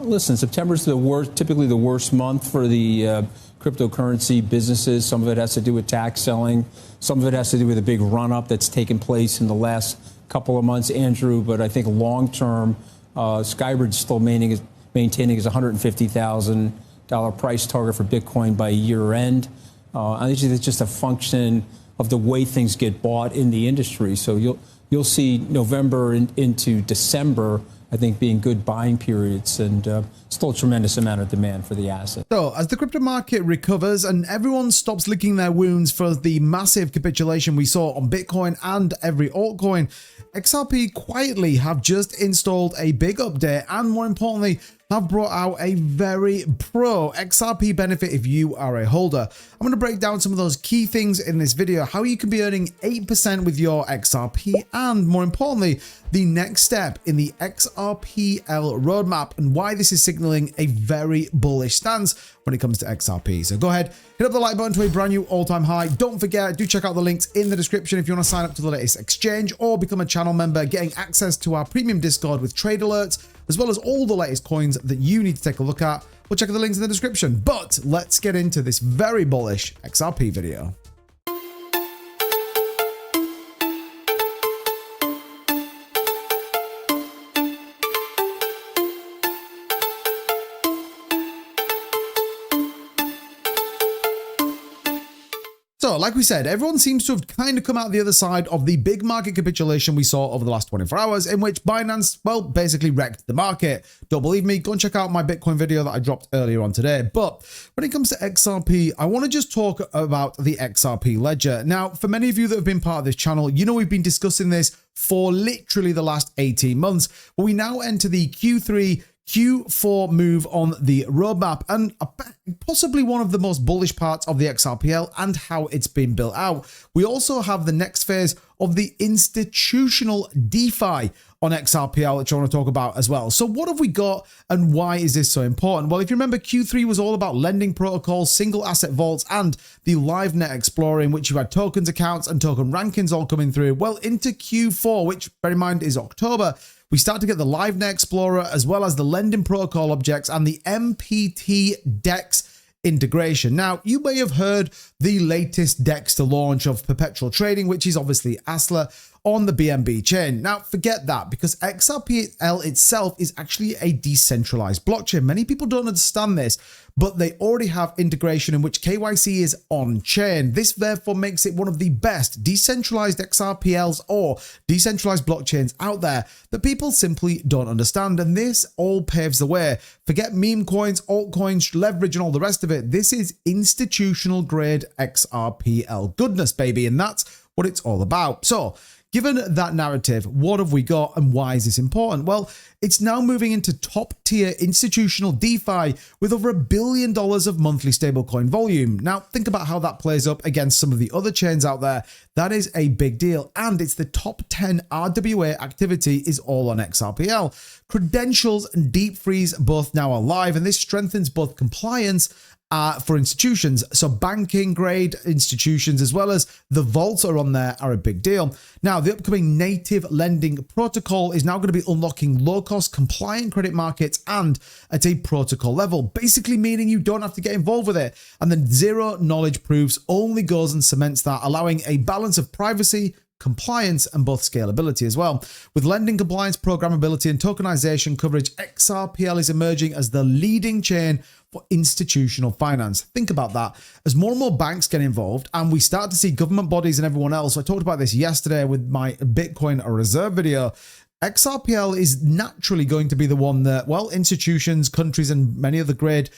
Listen, September's the worst, typically the worst month for the cryptocurrency businesses. Some of it has to do with tax selling. Some of it has to do with a big run-up that's taken place in the last couple of months, Andrew. But I think long-term, Skybird's still maintaining his $150,000 price target for Bitcoin by year end. I think it's just a function of the way things get bought in the industry. So you'll see November into December, I think, being good buying periods, and still a tremendous amount of demand for the asset. So as the crypto market recovers and everyone stops licking their wounds for the massive capitulation we saw on Bitcoin and every altcoin, XRP quietly have just installed a big update and, more importantly, have brought out a very pro XRP benefit if you are a holder. I'm going to break down some of those key things in this video, how you can be earning 8% with your XRP, and more importantly, the next step in the XRPL roadmap and why this is signaling a very bullish stance when it comes to XRP. So go ahead, hit up the like button to a brand new all-time high. Don't forget, do check out the links in the description if you want to sign up to the latest exchange or become a channel member, getting access to our premium Discord with trade alerts, as well as all the latest coins that you need to take a look at. We'll check out the links in the description. But let's get into this very bullish XRP video. So, like we said, everyone seems to have kind of come out the other side of the big market capitulation we saw over the last 24 hours, in which Binance, well, basically wrecked the market. Don't believe me? Go and check out my Bitcoin video that I dropped earlier on today. But when it comes to XRP, I want to just talk about the XRP ledger. Now, for many of you that have been part of this channel, you know we've been discussing this for literally the last 18 months. But we now enter the Q4 move on the roadmap, and possibly one of the most bullish parts of the XRPL and how it's been built out. We also have the next phase of the institutional DeFi on XRPL, which I want to talk about as well. So what have we got and why is this so important? Well, if you remember, Q3 was all about lending protocols, single asset vaults, and the LiveNet Explorer, in which you had tokens accounts and token rankings all coming through. Well, into Q4, which bear in mind is October, we start to get the LiveNet Explorer as well as the lending protocol objects and the MPT DEX integration. Now, you may have heard the latest DEX to launch of perpetual trading, which is obviously ASLA on the BNB chain. Now, forget that, because XRPL itself is actually a decentralized blockchain. Many people don't understand this, but they already have integration in which KYC is on-chain. This therefore makes it one of the best decentralized XRPLs or decentralized blockchains out there that people simply don't understand. And this all paves the way. Forget meme coins, altcoins, leverage, and all the rest of it. This is institutional grade XRPL goodness, baby. And that's what it's all about. So, given that narrative, what have we got and why is this important? Well, it's now moving into top tier institutional DeFi with over $1 billion of monthly stablecoin volume. Now, think about how that plays up against some of the other chains out there. That is a big deal. And it's the top 10 RWA activity is all on XRPL. Credentials and deep freeze both now are live, and this strengthens both compliance for institutions. So banking grade institutions as well as the vaults are on there are a big deal. Now, the upcoming native lending protocol is now going to be unlocking low-cost compliant credit markets and at a protocol level, basically meaning you don't have to get involved with it. And then zero knowledge proofs only goes and cements that, allowing a balance of privacy, compliance, and both scalability as well. With lending compliance, programmability, and tokenization coverage, XRPL is emerging as the leading chain for institutional finance. Think about that. As more and more banks get involved and we start to see government bodies and everyone else, I talked about this yesterday with my Bitcoin Reserve video, XRPL is naturally going to be the one that, well, institutions, countries, and many other great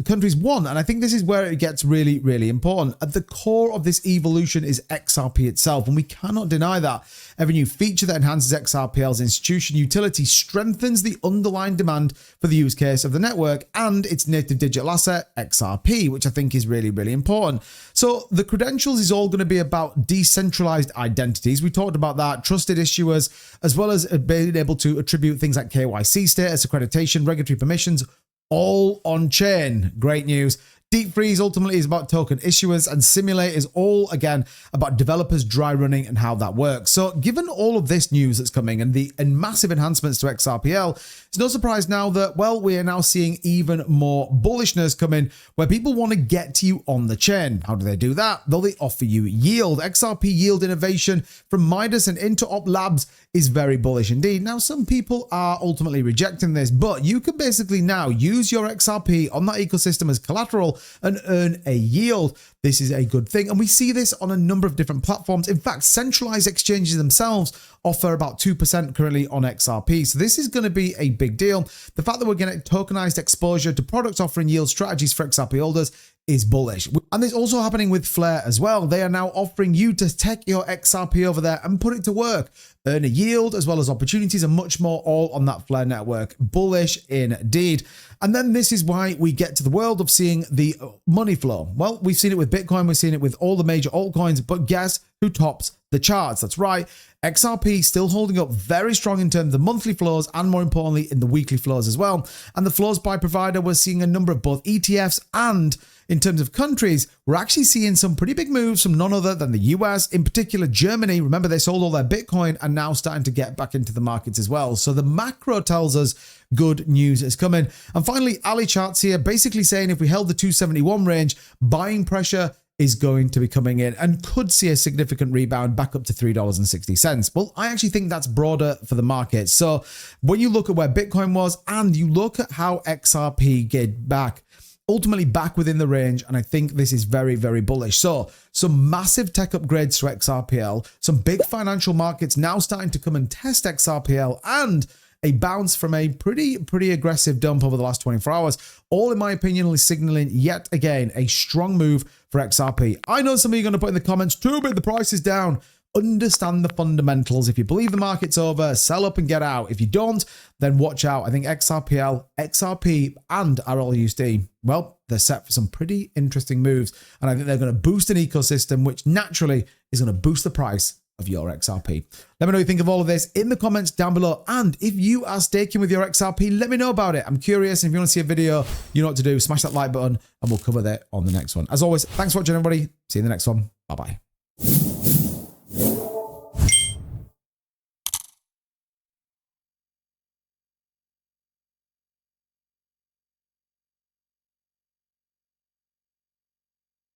countries want. And I think this is where it gets really, really important. At the core of this evolution is XRP itself, and we cannot deny that. Every new feature that enhances XRPL's institution utility strengthens the underlying demand for the use case of the network and its native digital asset, XRP, which I think is really, really important. So the credentials is all going to be about decentralized identities. We talked about that, trusted issuers, as well as being able to attribute things like KYC status, accreditation, regulatory permissions, all on chain. Great news. Deep Freeze ultimately is about token issuers, and Simulate is all, again, about developers dry running and how that works. So given all of this news that's coming and the massive enhancements to XRPL, it's no surprise now that, well, we are now seeing even more bullishness coming where people want to get to you on the chain. How do they do that? Though they offer you yield. XRP yield innovation from Midas and Interop Labs is very bullish indeed. Now, some people are ultimately rejecting this, but you can basically now use your XRP on that ecosystem as collateral and earn a yield. This is a good thing. And we see this on a number of different platforms. In fact, centralized exchanges themselves offer about 2% currently on XRP. So this is going to be a big deal. The fact that we're getting tokenized exposure to products offering yield strategies for XRP holders is bullish. And this also happening with Flare as well. They are now offering you to take your XRP over there and put it to work, earn a yield as well as opportunities and much more, all on that Flare network. Bullish indeed. And then this is why we get to the world of seeing the money flow. Well, we've seen it with Bitcoin, we've seen it with all the major altcoins, but guess who tops the charts? That's right, XRP still holding up very strong in terms of monthly flows and, more importantly, in the weekly flows as well. And the flows by provider, we're seeing a number of both ETFs and, in terms of countries, we're actually seeing some pretty big moves from none other than the US, in particular Germany. Remember, they sold all their Bitcoin and now starting to get back into the markets as well. So the macro tells us good news is coming. And finally, Ali charts here basically saying if we held the 271 range, buying pressure is going to be coming in and could see a significant rebound back up to $3.60. Well, I actually think that's broader for the market. So when you look at where Bitcoin was and you look at how XRP get back, ultimately back within the range, and I think this is very, very bullish. So some massive tech upgrades to XRPL, some big financial markets now starting to come and test XRPL, and a bounce from a pretty aggressive dump over the last 24 hours, all in my opinion is signaling yet again a strong move for XRP. I know some of you are going to put in the comments, too big, the price is down. Understand the fundamentals. If you believe the market's over, sell up and get out. If you don't, then watch out. I think XRPL, XRP, and RLUSD, well, they're set for some pretty interesting moves. And I think they're going to boost an ecosystem, which naturally is going to boost the price of your XRP. Let me know what you think of all of this in the comments down below. And if you are staking with your XRP, let me know about it. I'm curious. And if you want to see a video, you know what to do. Smash that like button and we'll cover that on the next one. As always, thanks for watching, everybody. See you in the next one. Bye-bye.